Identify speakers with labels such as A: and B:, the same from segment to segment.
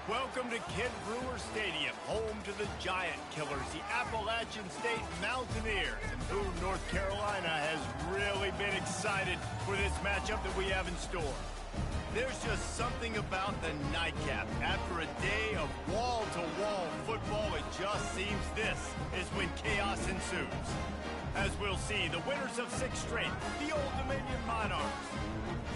A: Welcome to Kent Brewer Stadium, home to the giant killers, the Appalachian State Mountaineers. And Boone, North Carolina has really been excited for this matchup that we have in store. There's just something about the nightcap. After a day of wall-to-wall football, it just seems this is when chaos ensues. As we'll see, the winners of 6 straight, the Old Dominion Monarchs,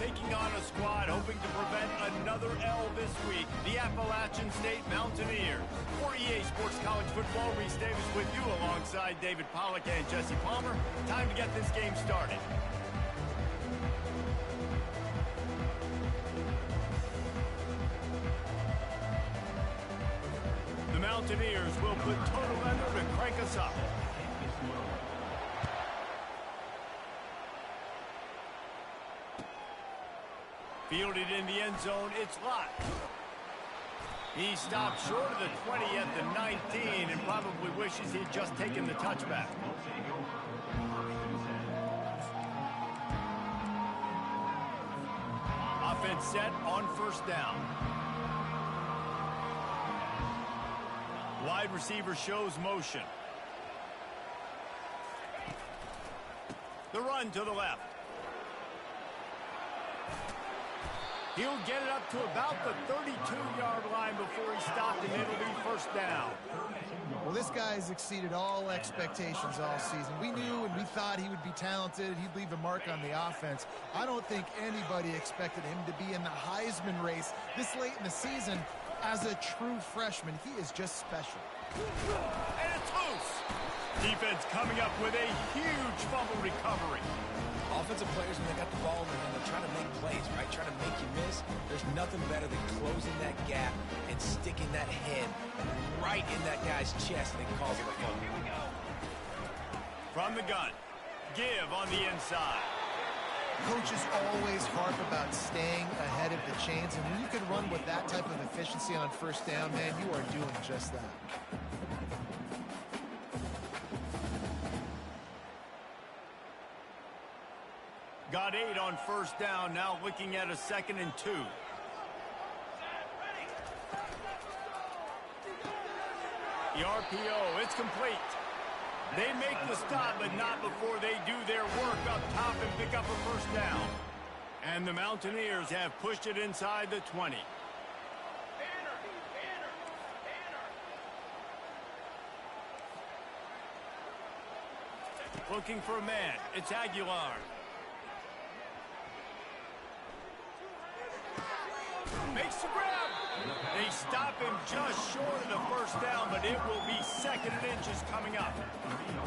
A: taking on a squad hoping to prevent another L this week, the Appalachian State Mountaineers. For EA Sports College Football, Reese Davis with you alongside David Pollack and Jesse Palmer. Time to get this game started. The Mountaineers will put total leather to crank us up. Fielded in the end zone, it's locked. He stopped short of the 20 at the 19 and probably wishes he'd just taken the touchback. Offense set on first down. Wide receiver shows motion. The run to the left. He'll get it up to about the 32-yard line before he stopped, and it'll be first down.
B: Well, this guy has exceeded all expectations all season. We knew and we thought he would be talented. He'd leave a mark on the offense. I don't think anybody expected him to be in the Heisman race this late in the season. As a true freshman, he is just special.
A: And it's loose. Defense coming up with a huge fumble recovery.
C: Offensive players, when they got the ball in their hand, they're trying to make plays, right? Trying to make you miss. There's nothing better than closing that gap and sticking that head right in that guy's chest and causing a fumble.
A: From the gun, give on the inside.
B: Coaches always harp about staying ahead of the chains, and when you can run with that type of efficiency on first down, man, you are doing just that.
A: Got 8 on first down, now looking at a 2nd and 2. The RPO, it's complete. They make the stop, but not before they do their work up top and pick up a first down. And the Mountaineers have pushed it inside the 20. Looking for a man, it's Aguilar. Makes the grab. They stop him just short of the first down, but it will be 2nd and inches coming up.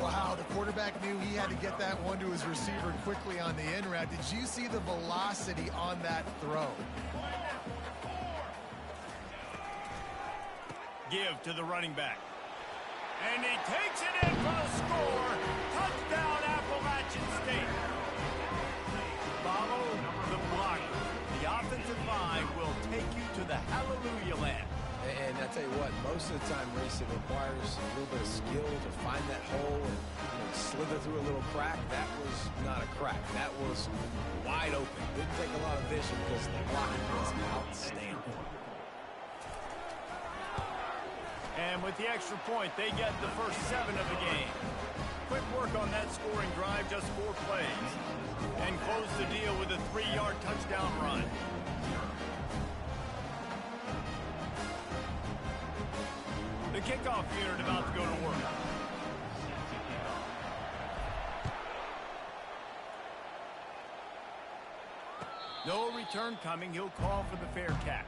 B: Wow, the quarterback knew he had to get that one to his receiver quickly on the in route. Did you see the velocity on that throw?
A: Give to the running back. And he takes it in for a score. Touchdown, Appalachian State. Follow the block. The offensive line will take you to the hallelujah land.
C: And I tell you what, most of the time, Reese, it requires a little bit of skill to find that hole and slither through a little crack. That was not a crack. That was wide open. Didn't take a lot of vision because the blocking was outstanding.
A: And with the extra point, they get the first 7 of the game. Quick work on that scoring drive, just 4 plays. And close the deal with a 3-yard touchdown run. The kickoff unit about to go to work. No return coming. He'll call for the fair catch.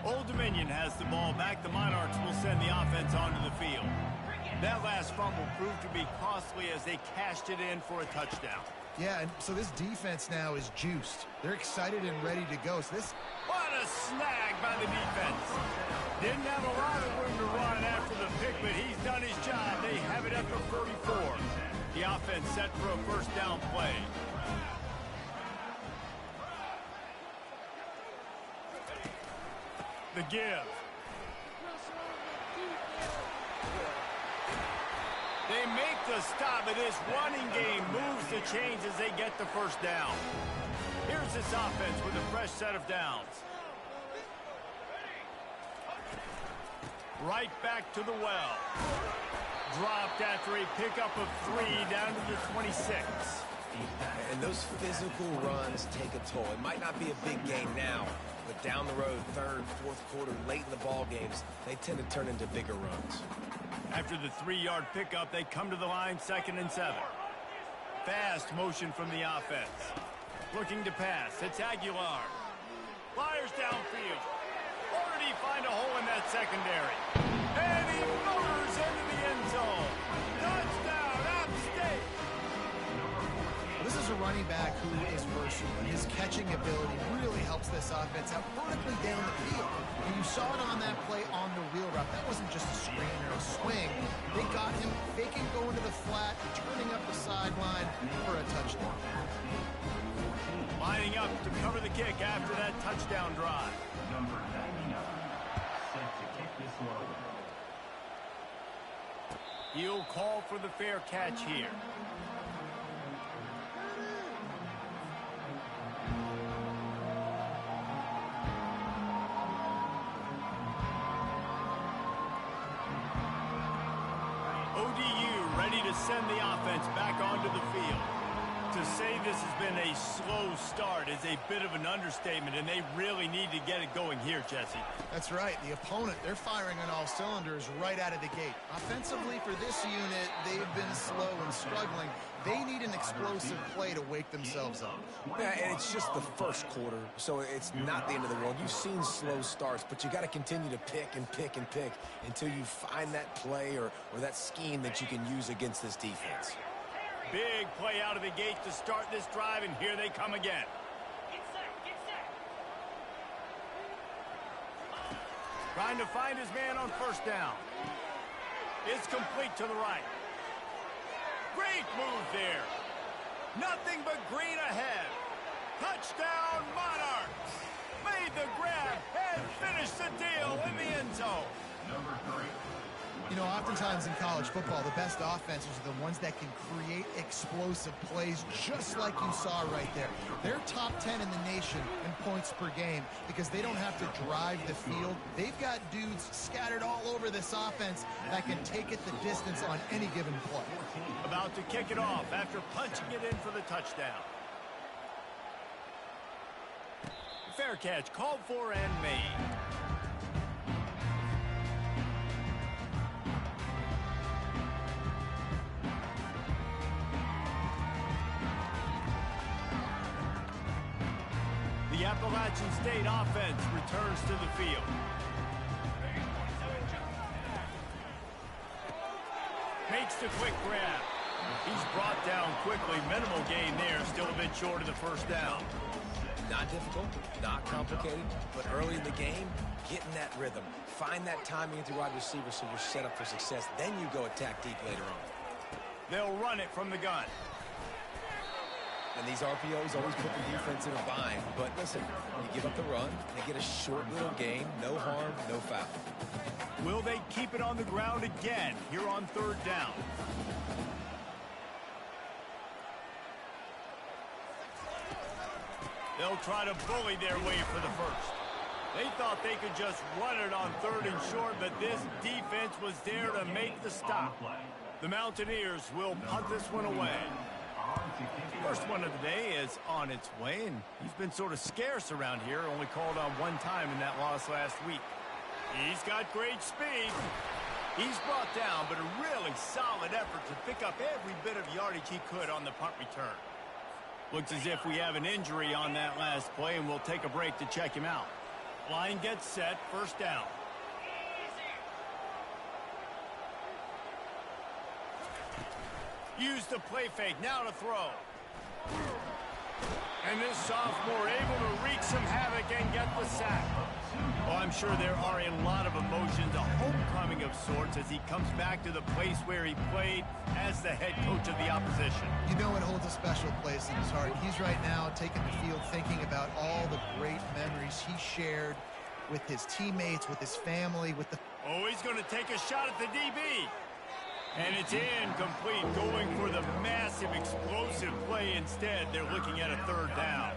A: Old Dominion has the ball back. The Monarchs will send the offense onto the field. That last fumble proved to be costly as they cashed it in for a touchdown.
B: Yeah, and so this defense now is juiced. They're excited and ready to go. So this...
A: What a snag by the defense. Didn't have a lot of room to run after the pick, but he's done his job. They have it at the 44. The offense set for a first down play. The give. They make the stop, but this running game moves the chains as they get the first down. Here's this offense with a fresh set of downs. Right back to the well. Dropped after a pickup of 3 down to the 26.
C: And those physical runs take a toll. It might not be a big game now, but down the road, third, fourth quarter, late in the ball games, they tend to turn into bigger runs.
A: After the 3-yard pickup, they come to the line, 2nd and 7. Fast motion from the offense. Looking to pass. It's Aguilar. Fires downfield. Or did he find a hole in that secondary? And he motors into the end zone. Touchdown, App State.
B: This is a running back who is versatile, and his catching ability really helps this offense out vertically down the field. And you saw it on that play on the wheel route. That wasn't just a screen or a swing. They got him faking going to the flat, turning up the sideline for a touchdown.
A: Lining up to cover the kick after that touchdown drive.
D: Number 99, set to kick this one.
A: He'll call for the fair catch here. ODU ready to send the offense back onto the field. To say this has been a slow start is a bit of an understatement, and they really need to get it going here, Jesse.
B: That's right. The opponent, they're firing on all cylinders right out of the gate. Offensively for this unit, they've been slow and struggling. They need an explosive play to wake themselves up.
C: Yeah, and it's just the first quarter, so it's not the end of the world. You've seen slow starts, but you got to continue to pick and pick and pick until you find that play or that scheme that you can use against this defense.
A: Big play out of the gate to start this drive, and here they come again. Trying to find his man on first down. It's complete to the right. Great move there. Nothing but green ahead. Touchdown, Monarchs. Made the grab and finished the deal in the end zone.
D: Number 3.
B: You know, oftentimes in college football, the best offenses are the ones that can create explosive plays just like you saw right there. They're top 10 in the nation in points per game because they don't have to drive the field. They've got dudes scattered all over this offense that can take it the distance on any given play.
A: About to kick it off after punching it in for the touchdown. Fair catch called for and made. The Appalachian State offense returns to the field. Makes the quick grab. He's brought down quickly. Minimal gain there. Still a bit short of the first down.
C: Not difficult, not complicated, but early in the game, get in that rhythm. Find that timing with your wide receiver so you're set up for success. Then you go attack deep later on.
A: They'll run it from the gun.
C: And these RPOs always put the defense in a bind. But listen, you give up the run, they get a short little gain, no harm, no foul.
A: Will they keep it on the ground again here on third down? They'll try to bully their way for the first. They thought they could just run it on third and short, but this defense was there to make the stop. The Mountaineers will punt this one away. First one of the day is on its way, and he's been sort of scarce around here, only called on one time in that loss last week. He's got great speed. He's brought down, but a really solid effort to pick up every bit of yardage he could on the punt return. Looks as if we have an injury on that last play, and we'll take a break to check him out. Line gets set, first down. Use the play fake, now to throw. And this sophomore able to reach some havoc and get the sack. Well, I'm sure there are a lot of emotions, a homecoming of sorts as he comes back to the place where he played as the head coach of the opposition.
B: You know it holds a special place in his heart. He's right now taking the field thinking about all the great memories he shared with his teammates, with his family, with the...
A: Oh, he's going to take a shot at the DB. And it's incomplete, going for the massive, explosive play instead. They're looking at a third down.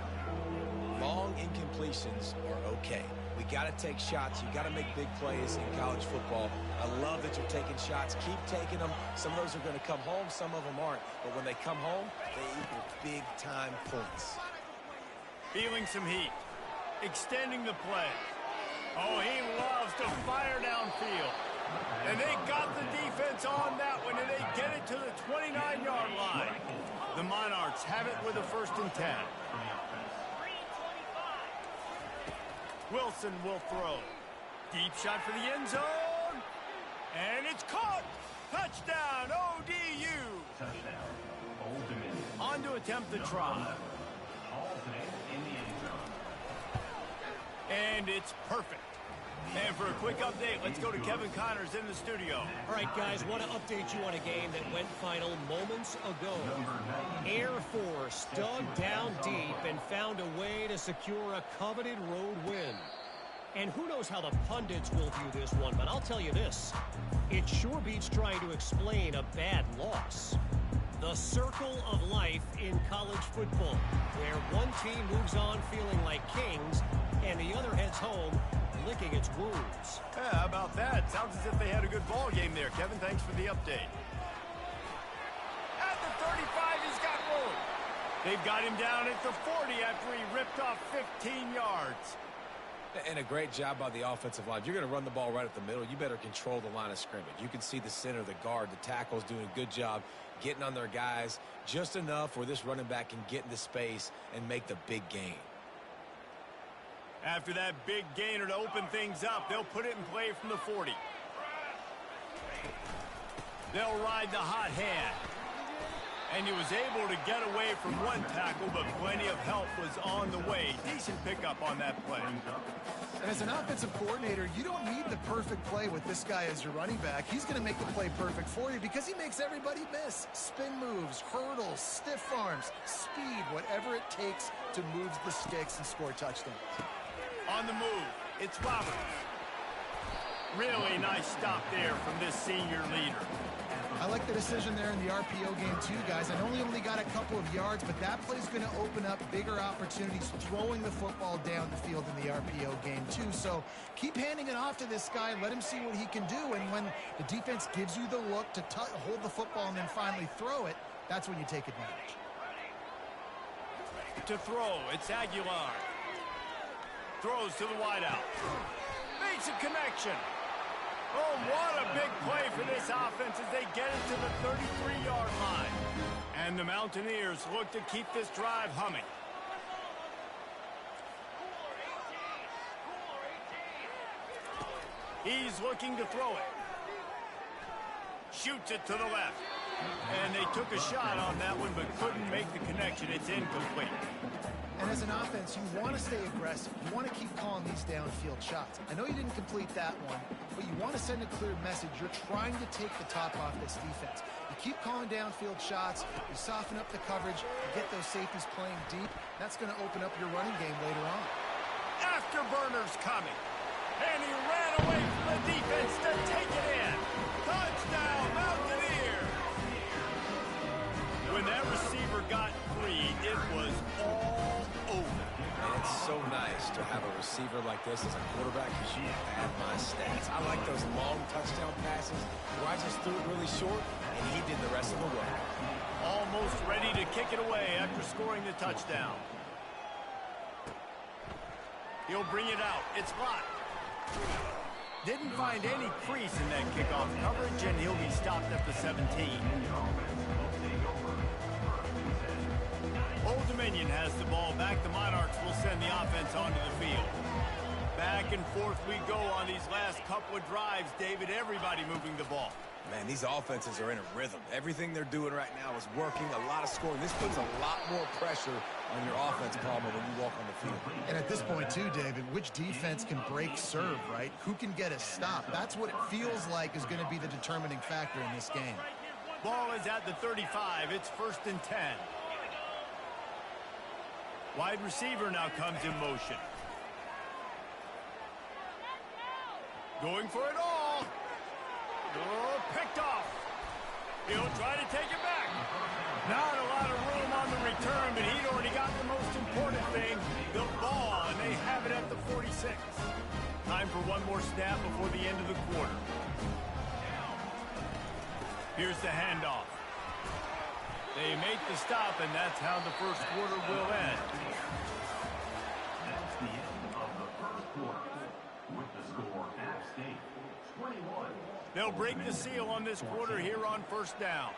C: Long incompletions are okay. We got to take shots. You got to make big plays in college football. I love that you're taking shots. Keep taking them. Some of those are going to come home. Some of them aren't. But when they come home, they equal big-time points.
A: Feeling some heat. Extending the play. Oh, he loves to fire downfield. And they got the defense on that one, and they get it to the 29-yard line. The Monarchs have it with a 1st and 10. Wilson will throw. Deep shot for the end zone. And it's caught. Touchdown, ODU.
D: Touchdown, Old Dominion.
A: On to attempt the try. And it's perfect. And for a quick update, let's go to Kevin Connors in the studio.
E: All right, guys, want to update you on a game that went final moments ago. Air Force dug down deep and found a way to secure a coveted road win. And who knows how the pundits will view this one, but I'll tell you this. It sure beats trying to explain a bad loss. The circle of life in college football, where one team moves on feeling like kings and the other heads home licking its wounds.
A: Yeah, how about that? Sounds as if they had a good ball game there. Kevin, thanks for the update. At the 35, he's got room. They've got him down at the 40 after he ripped off 15 yards.
C: And a great job by the offensive line. If you're going to run the ball right at the middle, you better control the line of scrimmage. You can see the center, the guard, the tackles doing a good job getting on their guys just enough where this running back can get into space and make the big gain.
A: After that big gainer to open things up, they'll put it in play from the 40. They'll ride the hot hand. And he was able to get away from one tackle, but plenty of help was on the way. Decent pickup on that play.
B: And as an offensive coordinator, you don't need the perfect play with this guy as your running back. He's going to make the play perfect for you because he makes everybody miss. Spin moves, hurdles, stiff arms, speed, whatever it takes to move the sticks and score touchdowns.
A: On the move, it's Roberts. Really nice stop there from this senior leader.
B: I like the decision there in the RPO game too, guys. I know he only got a couple of yards, but that play's going to open up bigger opportunities throwing the football down the field in the RPO game too. So keep handing it off to this guy. Let him see what he can do. And when the defense gives you the look to hold the football and then finally throw it, that's when you take advantage.
A: To throw, it's Aguilar. Throws to the wideout. Makes a connection. Oh, what a big play for this offense as they get it to the 33-yard line. And the Mountaineers look to keep this drive humming. He's looking to throw it. Shoots it to the left. And they took a shot on that one but couldn't make the connection. It's incomplete.
B: And as an offense, you want to stay aggressive. You want to keep calling these downfield shots. I know you didn't complete that one, but you want to send a clear message. You're trying to take the top off this defense. You keep calling downfield shots. You soften up the coverage. You get those safeties playing deep. That's going to open up your running game later on.
A: Afterburner's coming. And he ran away from the defense to take it in. Touchdown, Mountaineers! When that receiver got free, it was all over.
C: And it's so nice to have a receiver like this as a quarterback because you have my stats. I like those long touchdown passes where I just threw it really short and he did the rest of the work.
A: Almost ready to kick it away after scoring the touchdown. He'll bring it out. It's Lott. Didn't find any crease in that kickoff coverage, and he'll be stopped at the 17. Old Dominion has the ball back. The Monarchs will send the offense onto the field. Back and forth we go on these last couple of drives, David. Everybody moving the ball.
C: Man, these offenses are in a rhythm. Everything they're doing right now is working. A lot of scoring. This puts a lot more pressure on your offense problem when you walk on the field.
B: And at this point, too, David, which defense can break serve, right? Who can get a stop? That's what it feels like is going to be the determining factor in this game.
A: Ball is at the 35. It's 1st and 10. Wide receiver now comes in motion. Going for it all. Oh, picked off. He'll try to take it back. Not a lot of room on the return, but he'd already got the most important thing, the ball, and they have it at the 46. Time for one more snap before the end of the quarter. Here's the handoff. They make the stop, and that's how the first quarter will end.
D: That's the end of the first quarter. With the score, App State 21.
A: They'll break the seal on this quarter here on 1st down.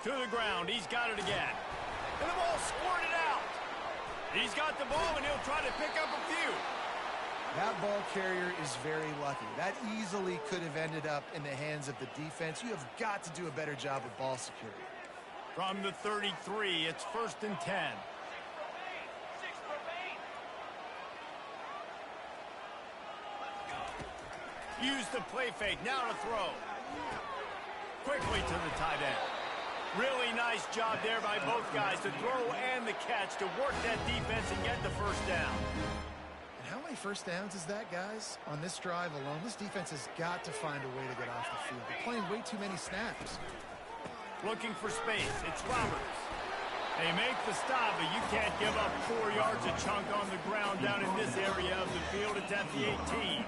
A: To the ground. He's got it again. And the ball squirted out. He's got the ball, and he'll try to pick up a few.
B: That ball carrier is very lucky. That easily could have ended up in the hands of the defense. You have got to do a better job with ball security.
A: From the 33, it's 1st and 10. Use the play fake. Now to throw. Quickly to the tight end. Really nice job there by both guys to throw and the catch to work that defense and get the 1st down.
B: And how many 1st downs is that, guys? On this drive alone, this defense has got to find a way to get off the field. They're playing way too many snaps.
A: Looking for space. It's Roberts. They make the stop, but you can't give up 4 yards a chunk on the ground down in this area of the field. It's at the 18.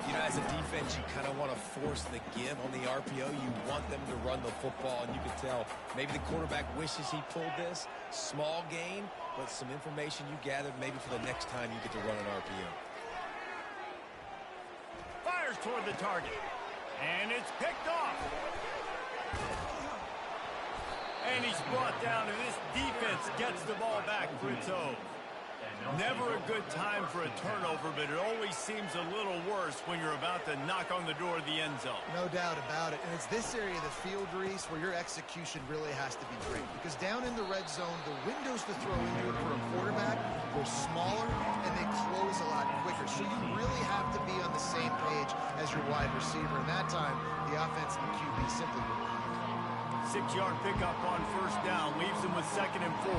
C: You know, as a defense, you kind of want to force the give on the RPO. You want them to run the football, and you can tell maybe the quarterback wishes he pulled this. Small gain, but some information you gathered maybe for the next time you get to run an RPO.
A: Fires toward the target. And it's picked off. And he's brought down, and this defense gets the ball back for its own. Never a good time for a turnover, but it always seems a little worse when you're about to knock on the door of the end zone.
B: No doubt about it. And it's this area of the field, Reese, where your execution really has to be great. Because down in the red zone, the windows to throw into it for a quarterback, they're smaller and they close a lot quicker. So you really have to be on the same page as your wide receiver. And that time, the offense and the QB simply wouldn't.
A: 6-yard pickup on 1st down leaves them with 2nd and 4.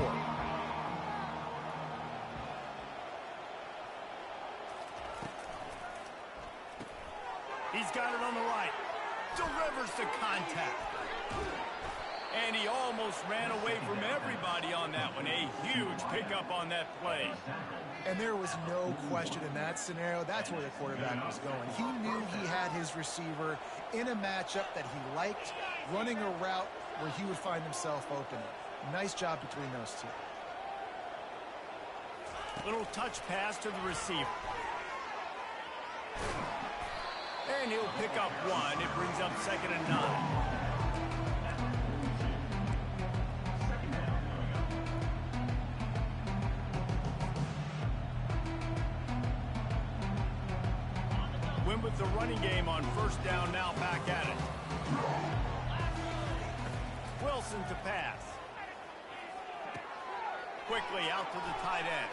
A: He's got it on the right. Delivers the contact. And he almost ran away from everybody on that one. A huge pickup on that play.
B: And there was no question in that scenario. That's where the quarterback was going. He knew he had his receiver in a matchup that he liked, running a route where he would find himself open. Nice job between those two.
A: Little touch pass to the receiver. And he'll pick up 1. It brings up 2nd and 9. Went with the running game on 1st down, now back at it. Wilson to pass. Quickly out to the tight end.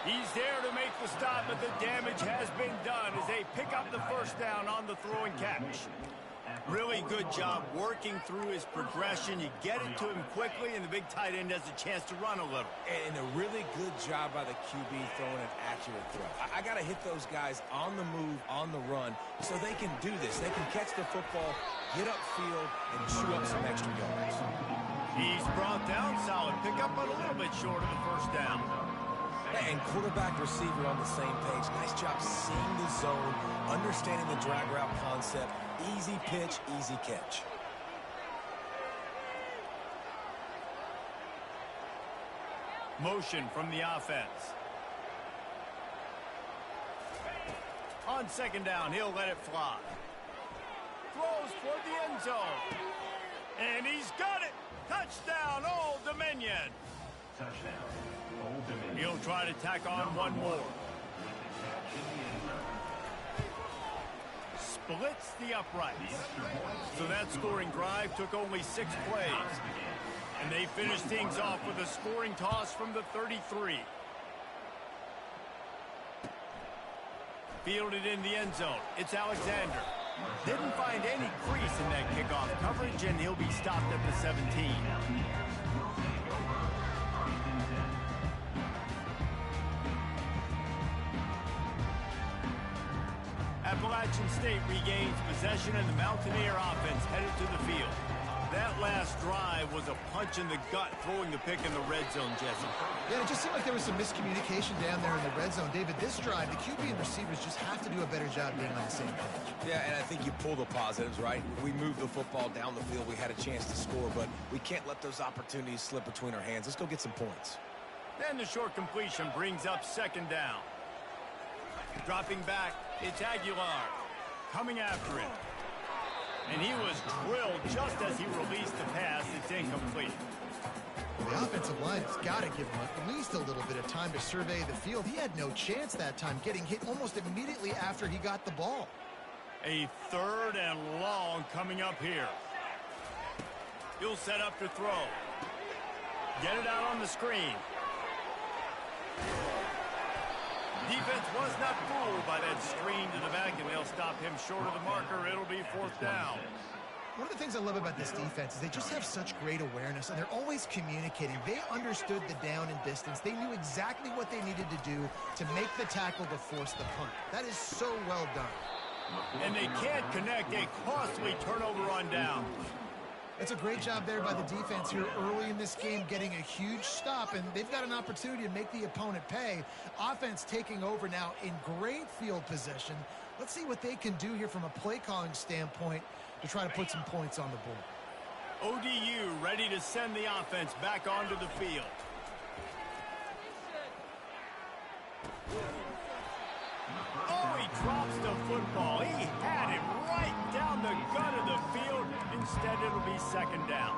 A: He's there to make the stop, but the damage has been done as they pick up the 1st down on the throw and catch. Really good job working through his progression. You get it to him quickly, and the big tight end has a chance to run a little.
C: And a really good job by the QB throwing an accurate throw. I got to hit those guys on the move, on the run, so they can do this. They can catch the football, get upfield, and chew up some extra yards.
A: He's brought down solid. Pick up but a little bit short of the 1st down.
C: And quarterback receiver on the same page. Nice job seeing the zone, understanding the drag route concept. Easy pitch, easy catch.
A: Motion from the offense. On 2nd down, he'll let it fly. Throws toward the end zone. And he's got it. Touchdown, Old Dominion.
D: Touchdown, Old Dominion.
A: He'll try to tack on one more. blitz the uprights. So that scoring drive took only 6 plays. And they finished things off with a scoring toss from the 33. Fielded in the end zone. It's Alexander. Didn't find any crease in that kickoff coverage, and he'll be stopped at the 17. Appalachian State regains possession, and the Mountaineer offense headed to the field. That last drive was a punch in the gut, throwing the pick in the red zone, Jesse.
B: Yeah, it just seemed like there was some miscommunication down there in the red zone. David, this drive, the QB and receivers just have to do a better job being on the same page.
C: Yeah, and I think you pull the positives, right? We moved the football down the field. We had a chance to score, but we can't let those opportunities slip between our hands. Let's go get some points.
A: Then the short completion brings up second down. Dropping back, it's Aguilar. Coming after him. And he was drilled just as he released the pass. It's incomplete.
B: Well, the offensive line has got to give him at least a little bit of time to survey the field. He had no chance that time, getting hit almost immediately after he got the ball.
A: A 3rd and long coming up here. He'll set up to throw. Get it out on the screen. Defense was not fooled by that screen to the back, and they'll stop him short of the marker. It'll be 4th down.
B: One of the things I love about this defense is they just have such great awareness, and they're always communicating. They understood the down and distance. They knew exactly what they needed to do to make the tackle to force the punt. That is so well done.
A: And they can't connect a costly turnover on down.
B: It's a great job there by the defense here early in this game, getting a huge stop, and they've got an opportunity to make the opponent pay. Offense taking over now in great field possession. Let's see what they can do here from a play calling standpoint to try to put some points on the board.
A: ODU ready to send the offense back onto the field. Oh, he drops the football. He had it right down the gut of the field. Instead, it'll be second down.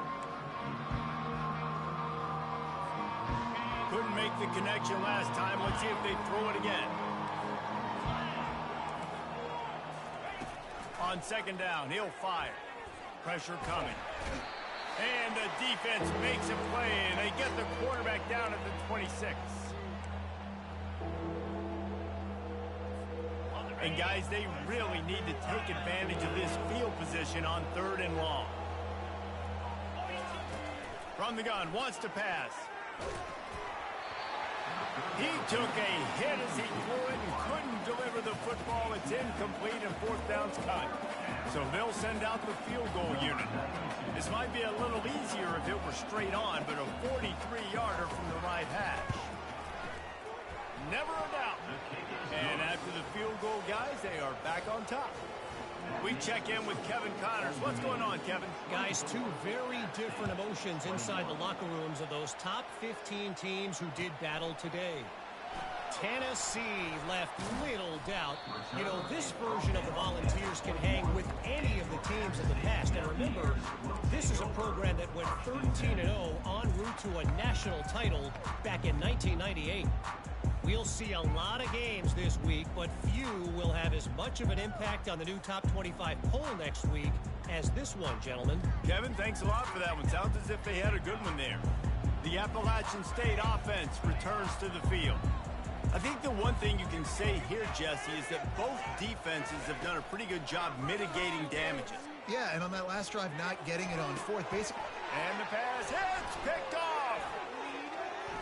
A: Couldn't make the connection last time. Let's see if they throw it again. On second down, he'll fire. Pressure coming. And the defense makes a play, and they get the quarterback down at the 26. And guys, they really need to take advantage of this field position on 3rd and long. From the gun, wants to pass. He took a hit as he threw it and couldn't deliver the football. It's incomplete, and 4th down's cut. So they'll send out the field goal unit. This might be a little easier if it were straight on, but a 43-yarder from the right hash. Never a doubt. And after the field goal, guys, they are back on top. We check in with Kevin Connors. What's going on, Kevin?
E: Guys, 2 very different emotions inside the locker rooms of those top 15 teams who did battle today. Tennessee left little doubt. You know, this version of the Volunteers can hang with any of the teams in the past. And remember, this is a program that went 13-0 en route to a national title back in 1998. We'll see a lot of games this week, but few will have as much of an impact on the new top 25 poll next week as this one, gentlemen.
A: Kevin, thanks a lot for that one. Sounds as if they had a good one there. The Appalachian State offense returns to the field. I think the one thing you can say here, Jesse, is that both defenses have done a pretty good job mitigating damages.
B: Yeah, and on that last drive, not getting it on 4th, basically.
A: And the pass hits, picked off.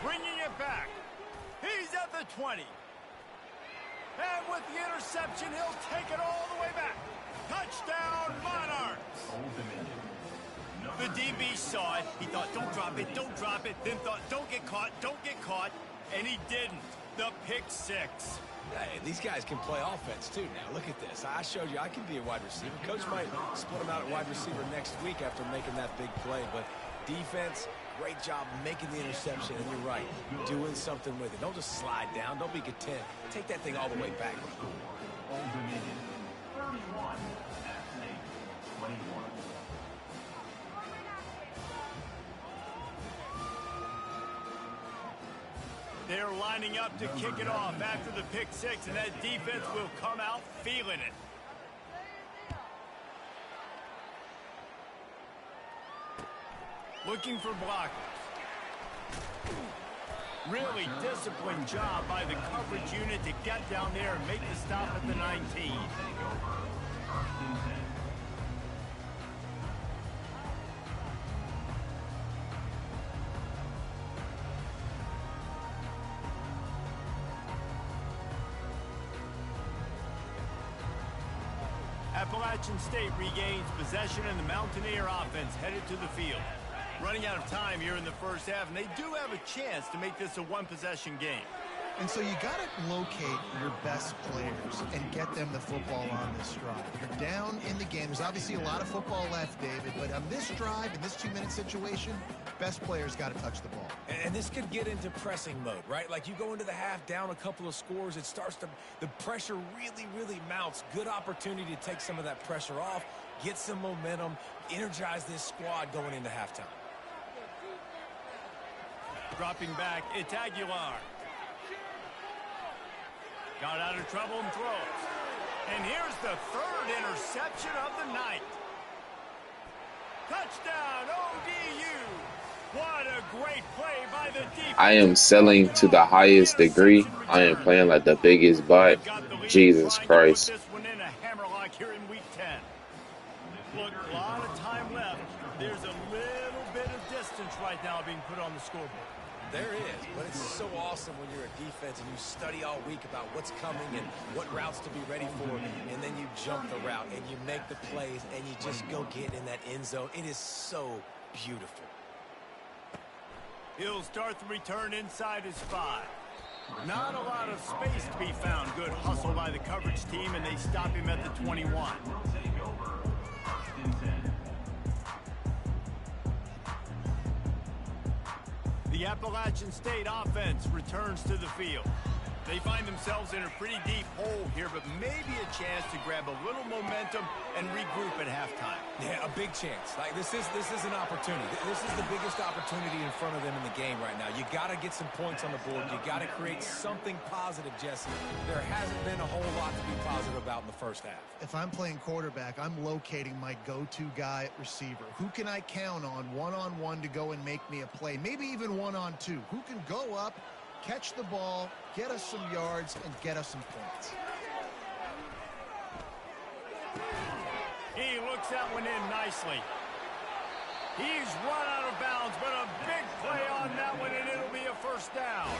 A: Bringing it back. He's at the 20. And with the interception, he'll take it all the way back. Touchdown, Monarchs. The DB saw it. He thought, don't drop it, don't drop it. Then thought, don't get caught, don't get caught. And he didn't. The pick 6.
C: Hey, these guys can play offense, too. Now, look at this. I showed you I can be a wide receiver. Coach might split him out at wide receiver next week after making that big play. But defense, great job making the interception. And you're right, doing something with it. Don't just slide down. Don't be content. Take that thing all the way back.
D: Old Dominion, 31, App State, 21.
A: They're lining up to kick it off after the pick 6, and that defense will come out feeling it. Looking for blockers. Really disciplined job by the coverage unit to get down there and make the stop at the 19. Appalachian State regains possession and the Mountaineer offense headed to the field. Running out of time here in the first half, and they do have a chance to make this a one-possession game.
B: And so you got to locate your best players and get them the football on this drive. You're down in the game. There's obviously a lot of football left, David, but on this drive, in this 2-minute situation, best players got to touch the ball.
C: And this could get into pressing mode, right? Like you go into the half down a couple of scores, it starts to, the pressure really mounts. Good opportunity to take some of that pressure off, get some momentum, energize this squad going into halftime.
A: Dropping back, it's Aguilar. Got out of trouble and throws. And here's the third interception of the night. Touchdown, ODU. What a great play by the defense.
F: I am selling to the highest degree. I am playing like the biggest butt. Jesus Christ.
A: This one in a hammerlock here in week 10. Look, a lot of time left. There's a little bit of distance right now being put on the scoreboard.
C: There is, but it's so awesome when you're a defense and you study all week about what's coming and what routes to be ready for, and then you jump the route and you make the plays and you just go get in that end zone. It is so beautiful.
A: He'll start the return inside his 5. Not a lot of space to be found. Good hustle by the coverage team, and they stop him at the 21. The Appalachian State offense returns to the field. They find themselves in a pretty deep hole here, but maybe a chance to grab a little momentum and regroup at halftime.
C: Yeah, a big chance. Like this is an opportunity. This is the biggest opportunity in front of them in the game right now. You got to get some points on the board. You got to create something positive, Jesse. There hasn't been a whole lot to be positive about in the first half.
B: If I'm playing quarterback, I'm locating my go-to guy at receiver. Who can I count on one-on-one to go and make me a play? Maybe even one-on-two. Who can go up, catch the ball, get us some yards, and get us some points?
A: He looks that one in nicely. He's run out of bounds, but a big play on that one, and it'll be a first down.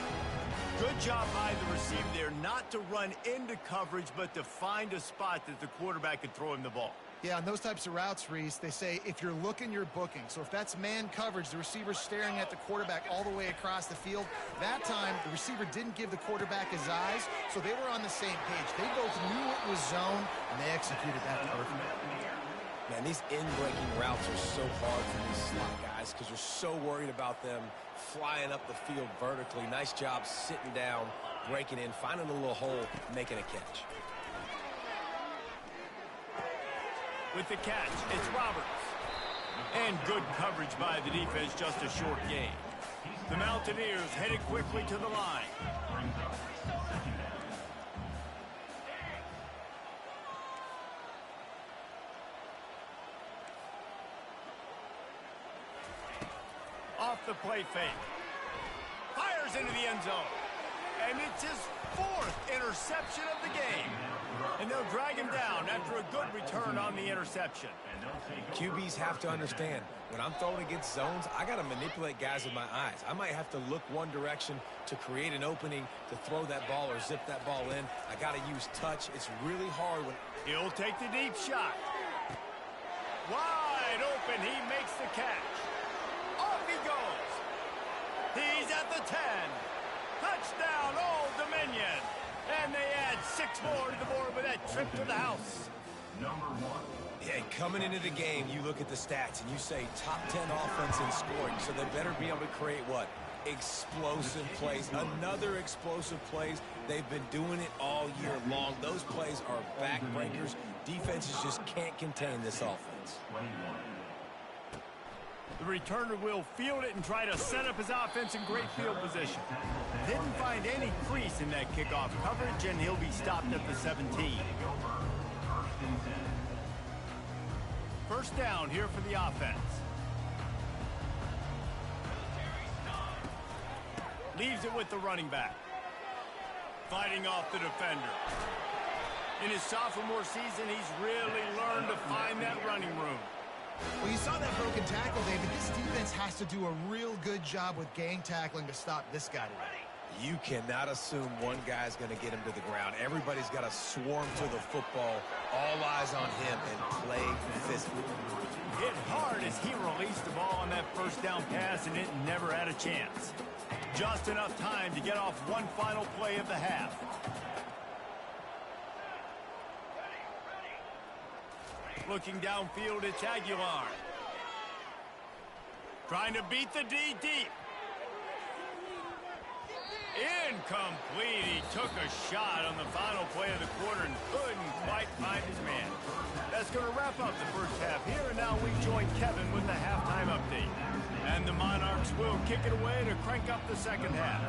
A: Good job by the receiver there, not to run into coverage, but to find a spot that the quarterback could throw him the ball.
B: Yeah, on those types of routes, Reese, they say if you're looking, you're booking. So if that's man coverage, the receiver's staring at the quarterback all the way across the field. That time, the receiver didn't give the quarterback his eyes, so they were on the same page. They both knew it was zone, and they executed that perfectly.
C: Man, these in-breaking routes are so hard for these slot guys because you're so worried about them flying up the field vertically. Nice job sitting down, breaking in, finding a little hole, making a catch.
A: With the catch, it's Roberts. And good coverage by the defense, just a short gain. The Mountaineers headed quickly to the line. Off the play fake. Fires into the end zone. And it's his 4th interception of the game. And they'll drag him down after a good return on the interception.
C: QBs have to understand, when I'm throwing against zones, I got to manipulate guys with my eyes. I might have to look one direction to create an opening to throw that ball or zip that ball in. I got to use touch. It's really hard when...
A: He'll take the deep shot. Wide open, he makes the catch. Off he goes. He's at the 10. Touchdown, Old Dominion. And they add 6 more to the board with that trip to the house.
D: Number 1.
C: Yeah, coming into the game, you look at the stats and you say top 10 offense in scoring, so they better be able to create what? Explosive plays. Another explosive plays. They've been doing it all year long. Those plays are backbreakers. Defenses just can't contain this offense.
D: 21.
A: The returner will field it and try to set up his offense in great field position. Didn't find any crease in that kickoff coverage, and he'll be stopped at the 17. First down here for the offense. Leaves it with the running back. Fighting off the defender. In his sophomore season, he's really learned to find that running room.
B: Well, you saw that broken tackle, David. This defense has to do a real good job with gang tackling to stop this guy today.
C: You cannot assume one guy's going to get him to the ground. Everybody's got to swarm to the football. All eyes on him and play physical.
A: Hit hard as he released the ball on that first down pass, and it never had a chance. Just enough time to get off one final play of the half. Looking downfield, it's Aguilar. Trying to beat the D deep. Incomplete. He took a shot on the final play of the quarter and couldn't quite find his man. That's going to wrap up the first half here, and now we join Kevin with the halftime update. And the Monarchs will kick it away to crank up the second half.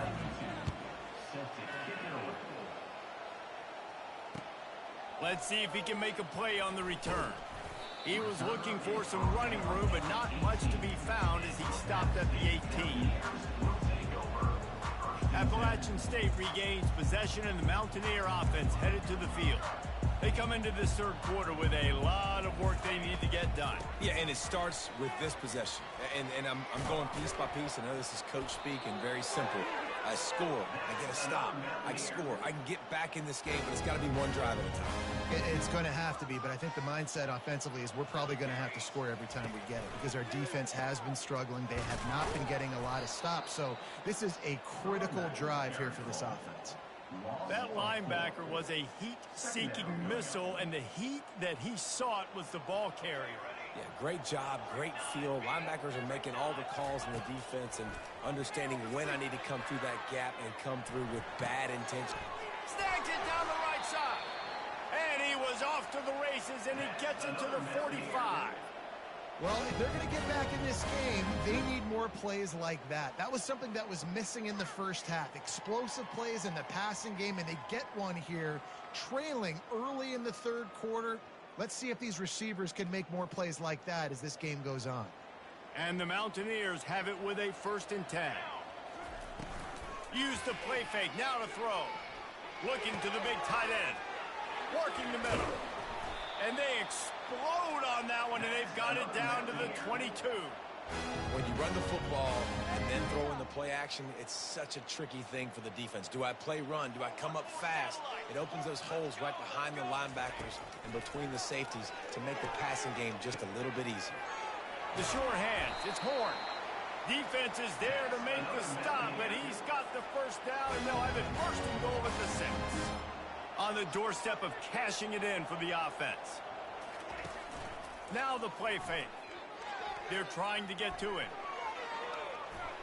A: Let's see if he can make a play on the return. He was looking for some running room, but not much to be found as he stopped at the 18. Appalachian State regains possession, and the Mountaineer offense headed to the field. They come into this third quarter with a lot of work they need to get done.
C: Yeah, and it starts with this possession. And I'm going piece by piece. I know this is coach speak and very simple. I score. I get a stop. I score. I can get back in this game, but it's got to be one drive at a time.
B: It's going to have to be, but I think the mindset offensively is we're probably going to have to score every time we get it because our defense has been struggling. They have not been getting a lot of stops, so this is a critical drive here for this offense.
A: That linebacker was a heat-seeking missile, and the heat that he sought was the ball carrier.
C: Yeah, great job, great feel. Linebackers are making all the calls in the defense and understanding when I need to come through that gap and come through with bad intention.
A: Snags it down the right side. And he was off to the races, and he gets into the 45.
B: Well, if they're going to get back in this game, they need more plays like that. That was something that was missing in the first half. Explosive plays in the passing game, and they get one here, trailing early in the third quarter. Let's see if these receivers can make more plays like that as this game goes on.
A: And the Mountaineers have it with a 1st and 10. Use the play fake, now to throw. Looking to the big tight end. Working the middle. And they explode on that one, and they've got it down to the 22.
C: When you run the football and then throw in the play action, it's such a tricky thing for the defense. Do I play run? Do I come up fast? It opens those holes right behind the linebackers and between the safeties to make the passing game just a little bit easier.
A: The sure hands, it's Horn. Defense is there to make the stop, but he's got the first down, and they'll have it 1st and goal at the 6. On the doorstep of cashing it in for the offense. Now the play fake. They're trying to get to it.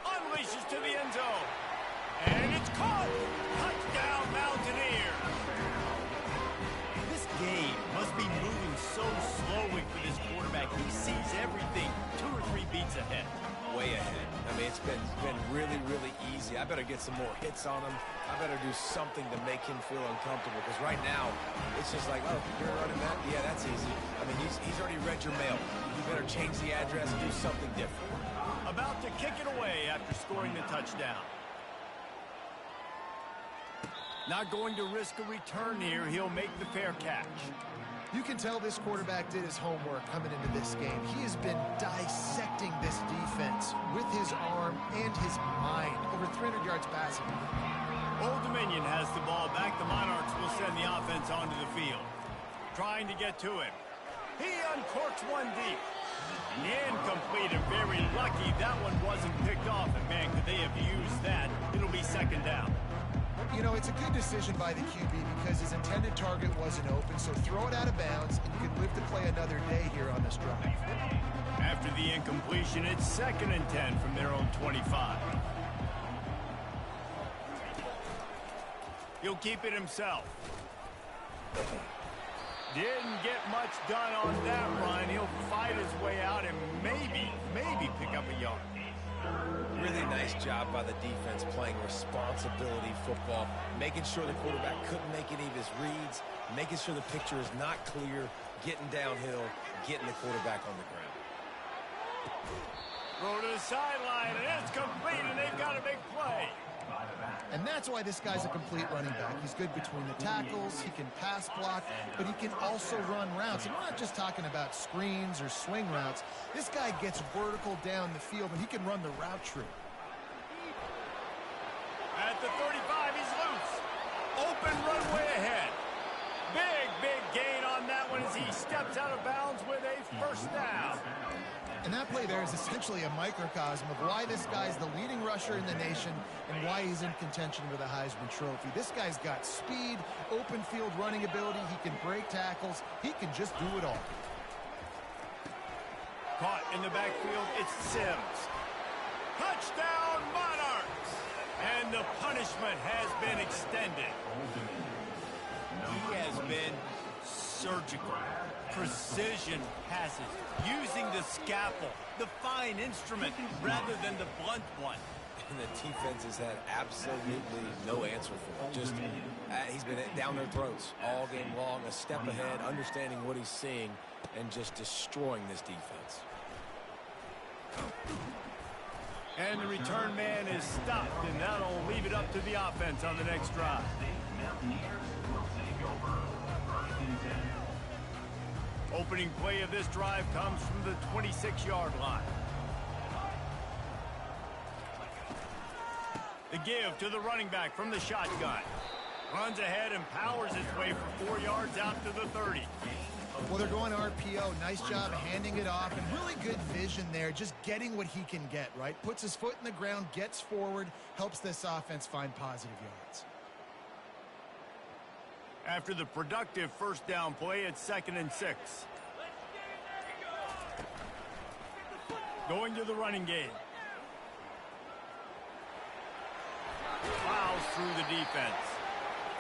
A: Unleashes to the end zone. And it's caught. Touchdown, Mountaineers. This game must be moving so slowly for this quarterback. He sees everything 2 or 3 beats ahead.
C: Way ahead. I mean, it's been really, really easy. I better get some more hits on him. I better do something to make him feel uncomfortable because right now it's just like, oh, you're running that? Yeah, that's easy. I mean, he's already read your mail. You better change the address and do something different.
A: About to kick it away after scoring the touchdown. Not going to risk a return here. He'll make the fair catch.
B: You can tell this quarterback did his homework coming into this game. He has been dissecting this defense with his arm and his mind. Over 300 yards passing.
A: Old Dominion has the ball back. The Monarchs will send the offense onto the field. Trying to get to him. He uncorks one deep. Incomplete and very lucky that one wasn't picked off. And man, could they have used that? It'll be 2nd down.
B: You know, it's a good decision by the QB because his intended target wasn't open, so throw it out of bounds, and you can live to play another day here on this drive.
A: After the incompletion, it's 2nd and 10 from their own 25. He'll keep it himself. Didn't get much done on that run. He'll fight his way out and maybe pick up a yard.
C: Really nice job by the defense playing responsibility football, making sure the quarterback couldn't make any of his reads, making sure the picture is not clear, getting downhill, getting the quarterback on the ground.
A: Throw to the sideline, and it's complete, and they've got a big play.
B: And that's why this guy's a complete running back. He's good between the tackles, he can pass block, but he can also run routes. And we're not just talking about screens or swing routes. This guy gets vertical down the field, and he can run the route tree.
A: At the 35, he's loose. Open runway ahead. Big gain on that one as he steps out of bounds with a first down.
B: And that play there is essentially a microcosm of why this guy's the leading rusher in the nation and why he's in contention for the Heisman Trophy. This guy's got speed, open field running ability. He can break tackles. He can just do it all.
A: Caught in the backfield, it's Sims. Touchdown, Monarchs! And the punishment has been extended. He has been surgical. Precision passes, using the scalpel, the fine instrument, rather than the blunt one.
C: And the defense has had absolutely no answer for him. Just, he's been down their throats all game long, a step ahead, understanding what he's seeing, and just destroying this defense.
A: And the return man is stopped, and that'll leave it up to the offense on the next drive. Opening play of this drive comes from the 26-yard line. The give to the running back from the shotgun. Runs ahead and powers his way for 4 yards out to the 30.
B: Well, they're going RPO. Nice job handing it off, and really good vision there, just getting what he can get, right? Puts his foot in the ground, gets forward, helps this offense find positive yards.
A: After the productive first down play, it's 2nd and 6. Going to the running game. Fouls through the defense.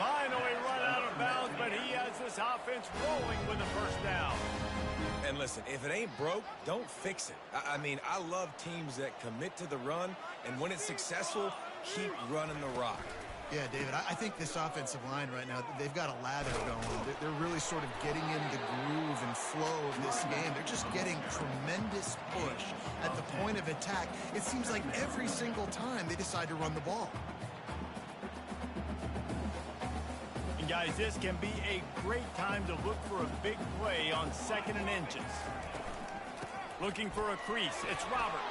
A: Finally run out of bounds, but he has this offense rolling with a first down.
C: And listen, if it ain't broke, don't fix it. I mean, I love teams that commit to the run, and when it's successful, keep running the rock.
B: Yeah, David, I think this offensive line right now, they've got a lather going. They're really sort of getting in the groove and flow of this game. They're just getting tremendous push at the point of attack. It seems like every single time they decide to run the ball.
A: And guys, this can be a great time to look for a big play on 2nd and inches. Looking for a crease, it's Roberts.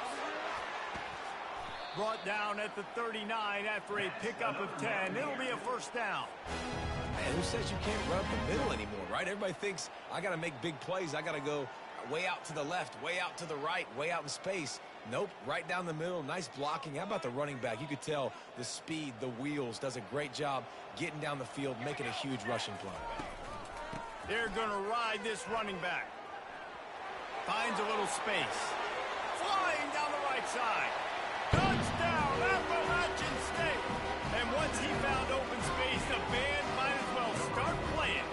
A: Brought down at the 39 after a pickup of 10. It'll be a first down.
C: Man, who says you can't run up the middle anymore, right? Everybody thinks I got to make big plays. I got to go way out to the left, way out to the right, way out in space. Nope, right down the middle. Nice blocking. How about the running back? You could tell the speed, the wheels, does a great job getting down the field, making a huge rushing play.
A: They're going to ride this running back. Finds a little space. Flying down the right side. Touchdown, Appalachian State! And once he found open space, the band might as well start playing.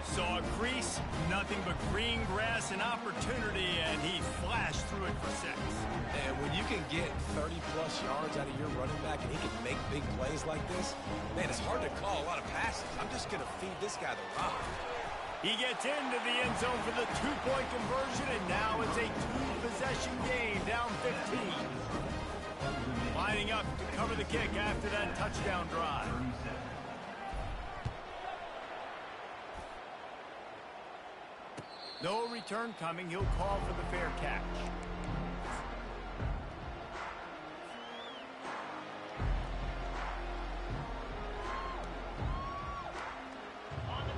A: Saw a crease, nothing but green grass and opportunity, and he flashed through it for 6.
C: And when you can get 30-plus yards out of your running back and he can make big plays like this, man, it's hard to call a lot of passes. I'm just going to feed this guy the rock.
A: He gets into the end zone for the 2-point conversion, and now it's a 2-possession game, down 15. Lining up to cover the kick after that touchdown drive. No return coming. He'll call for the fair catch.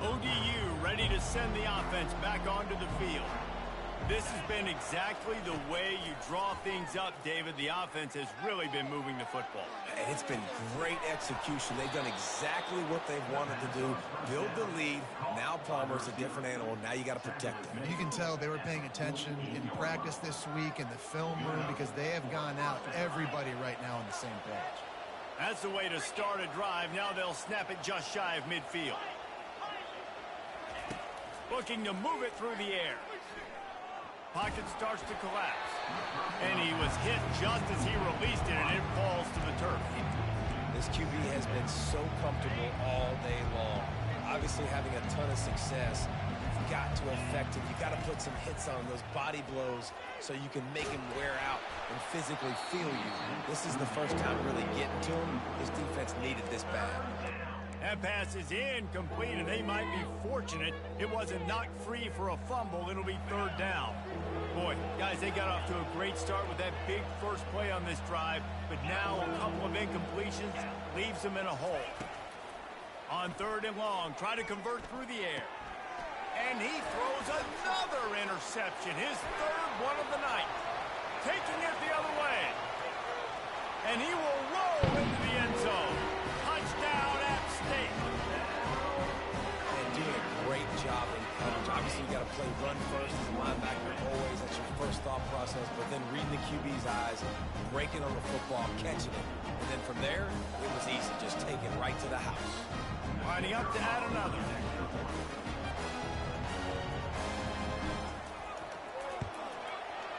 A: ODU ready to send the offense back onto the field. This has been exactly the way you draw things up, David. The offense has really been moving the football.
C: And it's been great execution. They've done exactly what they've wanted to do. Build the lead. Now Palmer's a different animal. Now you got to protect him.
B: You can tell they were paying attention in practice this week in the film room because they have gone out, everybody right now on the same page.
A: That's the way to start a drive. Now they'll snap it just shy of midfield. Looking to move it through the air. Pocket starts to collapse. And he was hit just as he released it, and it falls to the turf.
C: This QB has been so comfortable all day long. Obviously having a ton of success. got to affect him. You got to put some hits on those body blows so you can make him wear out and physically feel you. This is the first time really getting to him. His defense needed this bad.
A: That pass is incomplete, and they might be fortunate it wasn't knocked free for a fumble. It'll be third down. Boy, guys, they got off to a great start with that big first play on this drive, but now a couple of incompletions leaves them in a hole. On third and long, try to convert through the air. And he throws another interception, his third one of the night. Taking it the other way. And he will roll into the end zone. Touchdown, App State.
C: And doing a great job in coverage. Obviously, you got to play run first as a linebacker always. That's your first thought process. But then reading the QB's eyes, breaking on the football, catching it. And then from there, it was easy. Just take it right to the house.
A: Lining up to add another.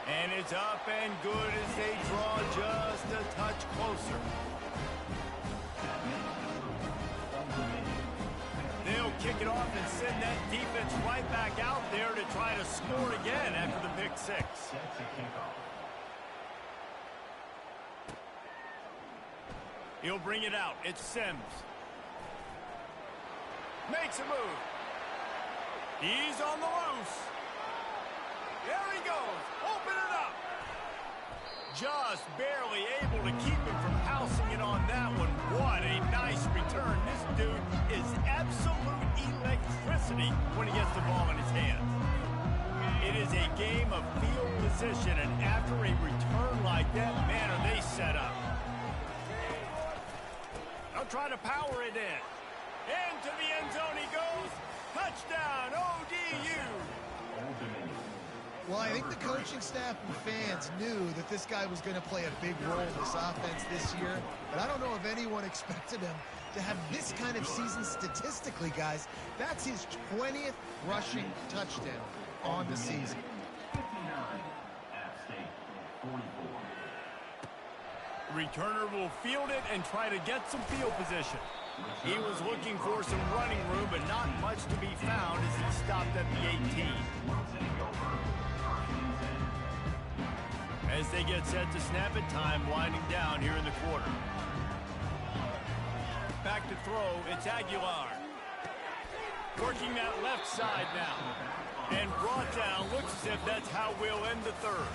A: And it's up and good as they draw just a touch closer. They'll kick it off and send that defense right back out there to try to score again after the pick six. He'll bring it out. It's Sims. Makes a move. He's on the loose. There he goes. Open it up. Just barely able to keep him from housing it on that one. What a nice return. This dude is absolute electricity when he gets the ball in his hands. It is a game of field position, and after a return like that, man, are they set up. They'll try to power it in. Into the end zone he goes. Touchdown, ODU.
B: Well, I think the coaching staff and fans knew that this guy was going to play a big role in this offense this year, but I don't know if anyone expected him to have this kind of season statistically, guys. That's his 20th rushing touchdown on the season.
D: 59, App State, 44.
A: Returner will field it and try to get some field position. He was looking for some running room, but not much to be found as he stopped at the 18. As they get set to snap it, time winding down here in the quarter. Back to throw, it's Aguilar. Working that left side now. And brought down, looks as if that's how we'll end the third.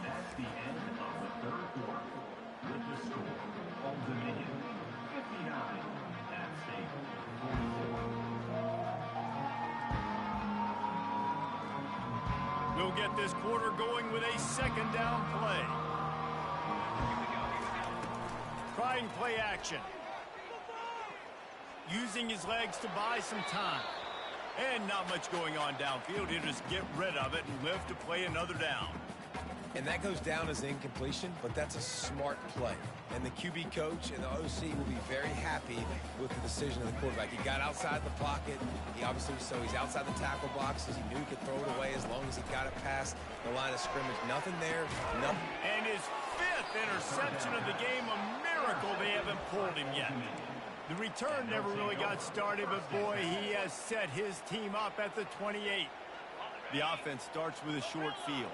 D: That's the end of the third quarter. With the score, Old Dominion, 59, App State, 44.
A: We'll get this quarter going with a second down play. Trying play action. Using his legs to buy some time. And not much going on downfield. He'll just get rid of it and live to play another down.
C: And that goes down as incompletion, but that's a smart play. And the QB coach and the OC will be very happy with the decision of the quarterback. He got outside the pocket. He obviously, so he's outside the tackle boxes. He knew he could throw it away as long as he got it past the line of scrimmage. Nothing there, nothing.
A: And his fifth interception of the game, a miracle they haven't pulled him yet. The return never really got started, but boy, he has set his team up at the 28. The offense starts with a short field.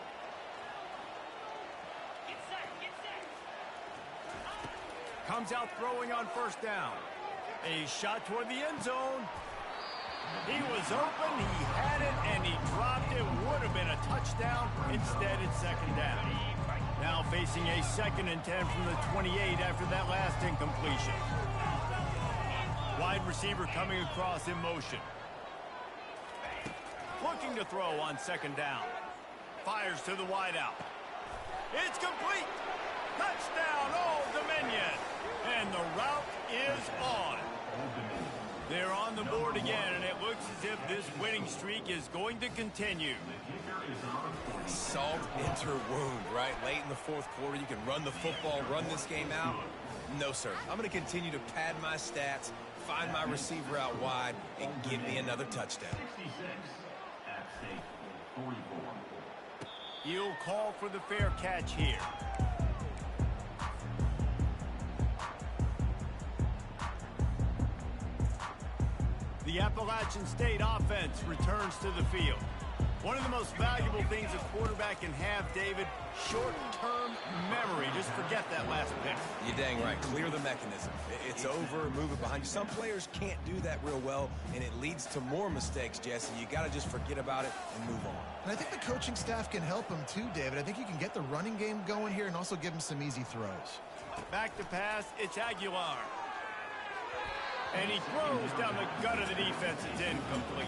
A: Comes out throwing on first down. A shot toward the end zone. He was open, he had it, and he dropped it. Would have been a touchdown. Instead, it's second down. Now facing a 2nd and 10 from the 28 after that last incompletion. Wide receiver coming across in motion. Looking to throw on second down. Fires to the wideout. It's complete. Touchdown, Old Dominion. And the route is on. They're on the board again, and it looks as if this winning streak is going to continue.
C: Salt into her wound, right? Late in the fourth quarter, you can run the football, run this game out. No, sir. I'm going to continue to pad my stats, find my receiver out wide, and give me another touchdown.
D: 66, App State, 44.
A: He'll call for the fair catch here. The Appalachian State offense returns to the field. One of the most valuable things a quarterback can have, David, short-term memory. Just forget that last pick.
C: You're dang right. Clear the mechanism. It's over, move it behind you. Some players can't do that real well, and it leads to more mistakes, Jesse. You got to just forget about it and move on.
B: And I think the coaching staff can help him too, David. I think you can get the running game going here and also give him some easy throws.
A: Back to pass, it's Aguilar. And he throws down the gut of the defense. It's incomplete.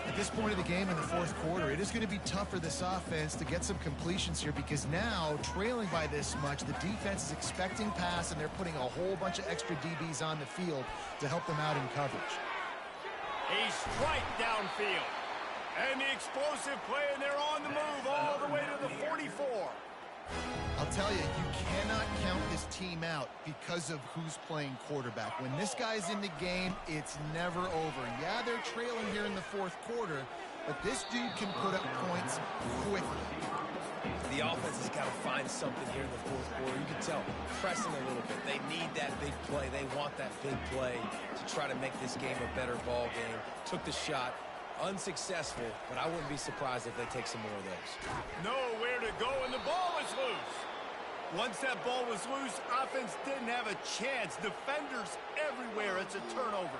B: At this point of the game in the fourth quarter, it is going to be tough for this offense to get some completions here because now, trailing by this much, the defense is expecting pass, and they're putting a whole bunch of extra DBs on the field to help them out in coverage.
A: A strike downfield. And the explosive play, and they're on the move all the way to the 44.
B: I'll tell you, you cannot count this team out because of who's playing quarterback. When this guy's in the game, it's never over. Yeah, they're trailing here in the fourth quarter, but this dude can put up points quickly.
C: The offense has got to find something here in the fourth quarter. You can tell, pressing a little bit. They need that big play. They want that big play to try to make this game a better ball game. Took the shot. Unsuccessful, but I wouldn't be surprised if they take some more of those.
A: Nowhere to go, and the ball is loose. Once that ball was loose, offense didn't have a chance. Defenders everywhere. It's a turnover.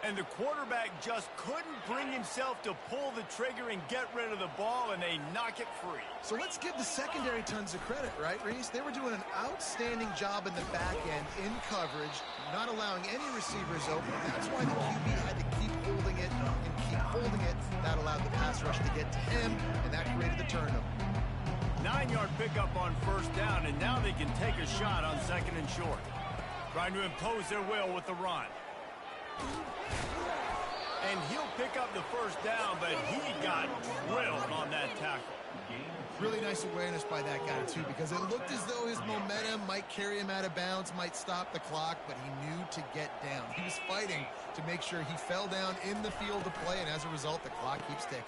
A: And the quarterback just couldn't bring himself to pull the trigger and get rid of the ball, and they knock it free.
B: So let's give the secondary tons of credit, right, Reese? They were doing an outstanding job in the back end in coverage, not allowing any receivers open. That's why the QB had to keep holding it and keep holding it. That allowed the pass rush to get to him, and that created the turnover.
A: 9-yard pickup on first down, and now they can take a shot on second and short. Trying to impose their will with the run. And he'll pick up the first down, but he got drilled on that tackle.
B: Really nice awareness by that guy, too, because it looked as though his momentum might carry him out of bounds, might stop the clock, but he knew to get down. He was fighting to make sure he fell down in the field to play, and as a result, the clock keeps ticking.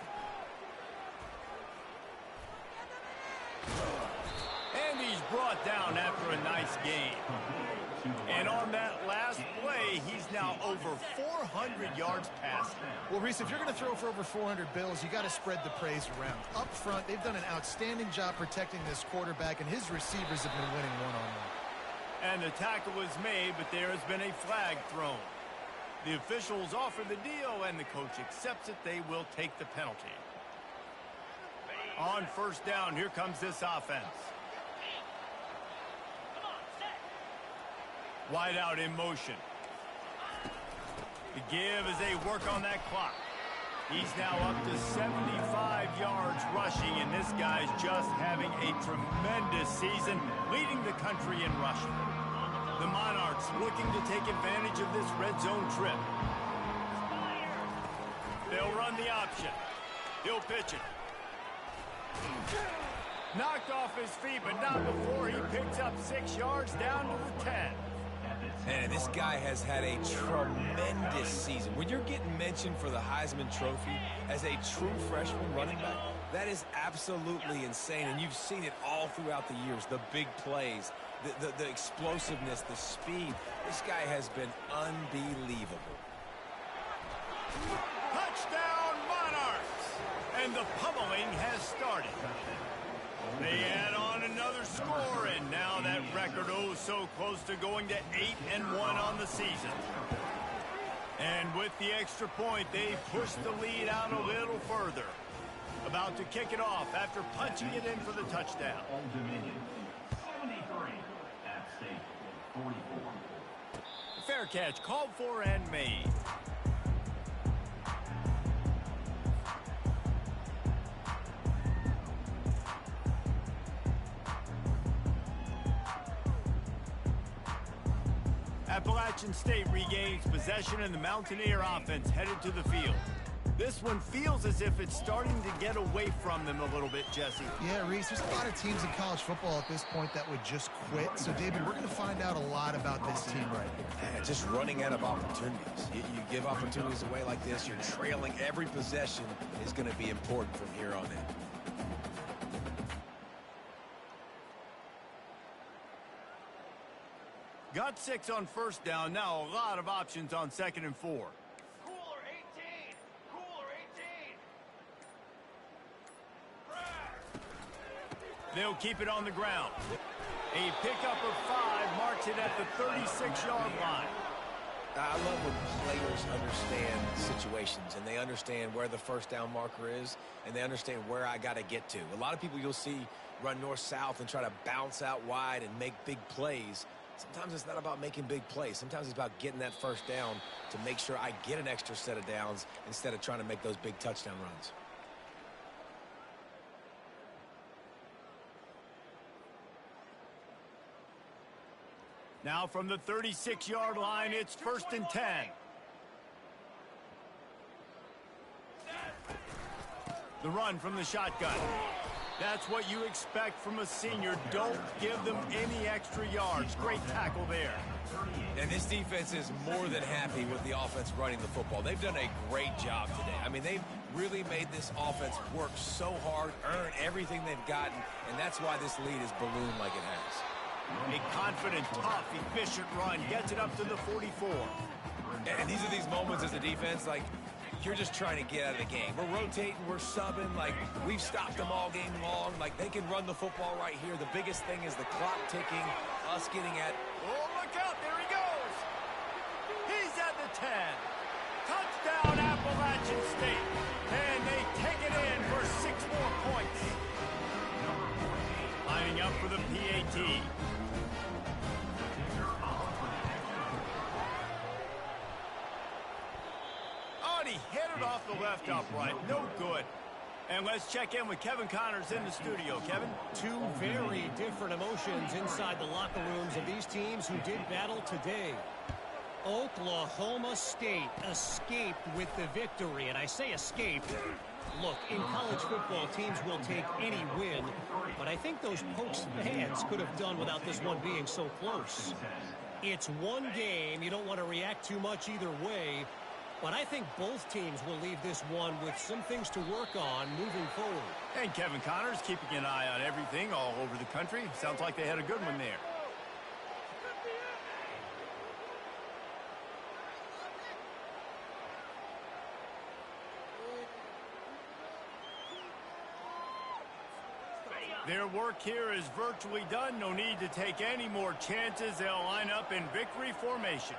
A: And he's brought down after a nice game. And on that last play, he's now over 400 yards passing.
B: Well, Reese, if you're going to throw for over 400 bills, you got to spread the praise around. Up front, they've done an outstanding job protecting this quarterback, and his receivers have been winning one-on-one.
A: And the tackle is made, but there has been a flag thrown. The officials offer the deal, and the coach accepts it. They will take the penalty. On first down, here comes this offense. Wide out in motion. The give as they work on that clock. He's now up to 75 yards rushing, and this guy's just having a tremendous season, leading the country in rushing. The Monarchs looking to take advantage of this red zone trip. They'll run the option. He'll pitch it. Knocked off his feet, but not before he picks up 6 yards down to the 10.
C: And this guy has had a tremendous season. When you're getting mentioned for the Heisman Trophy as a true freshman running back, that is absolutely insane. And you've seen it all throughout the years, the big plays, the explosiveness, the speed. This guy has been unbelievable.
A: Touchdown, Monarchs! And the pummeling has started. They add on another score, and now that record oh so close to going to 8-1 on the season. And with the extra point, they push the lead out a little further. About to kick it off after punching it in for the touchdown.
D: Old Dominion, 73. App State, 44.
A: Fair catch called for and made. Appalachian State regains possession, and the Mountaineer offense headed to the field. This one feels as if it's starting to get away from them a little bit, Jesse.
B: Yeah, Reese, there's a lot of teams in college football at this point that would just quit. So, David, we're going to find out a lot about this team right now.
C: Yeah, just running out of opportunities. You give opportunities away like this, you're trailing. Every possession is going to be important from here on in.
A: Got 6 on first down. Now a lot of options on 2nd and 4. They'll keep it on the ground. A pickup of 5 marks it at the 36-yard line.
C: I love when players understand situations and they understand where the first down marker is and they understand where I got to get to. A lot of people you'll see run north-south and try to bounce out wide and make big plays. Sometimes it's not about making big plays. Sometimes it's about getting that first down to make sure I get an extra set of downs instead of trying to make those big touchdown runs.
A: Now from the 36-yard line, it's 1st and 10. The run from the shotgun. That's what you expect from a senior. Don't give them any extra yards. Great tackle there.
C: And this defense is more than happy with the offense running the football. They've done a great job today. I mean, they've really made this offense work so hard, earn everything they've gotten, and that's why this lead is ballooned like it has.
A: A confident, tough, efficient run gets it up to the 44.
C: And these are these moments as a defense, like, you're just trying to get out of the game. We're rotating, we're subbing, like, we've stopped them all game long. Like, they can run the football right here. The biggest thing is the clock ticking, us getting at...
A: Oh, look out, there he goes. He's at the 10. Touchdown, Appalachian State. And they take it in for 6 more points. Lining up for the PAT. He hit it off the left upright. No good. And let's check in with Kevin Connors in the studio. Kevin?
E: 2 very different emotions inside the locker rooms of these teams who did battle today. Oklahoma State escaped with the victory. And I say escaped. Look, in college football, teams will take any win. But I think those Pokes fans could have done without this one being so close. It's one game. You don't want to react too much either way. But I think both teams will leave this one with some things to work on moving forward.
A: And Kevin Connors keeping an eye on everything all over the country. Sounds like they had a good one there. Their work here is virtually done. No need to take any more chances. They'll line up in victory formation.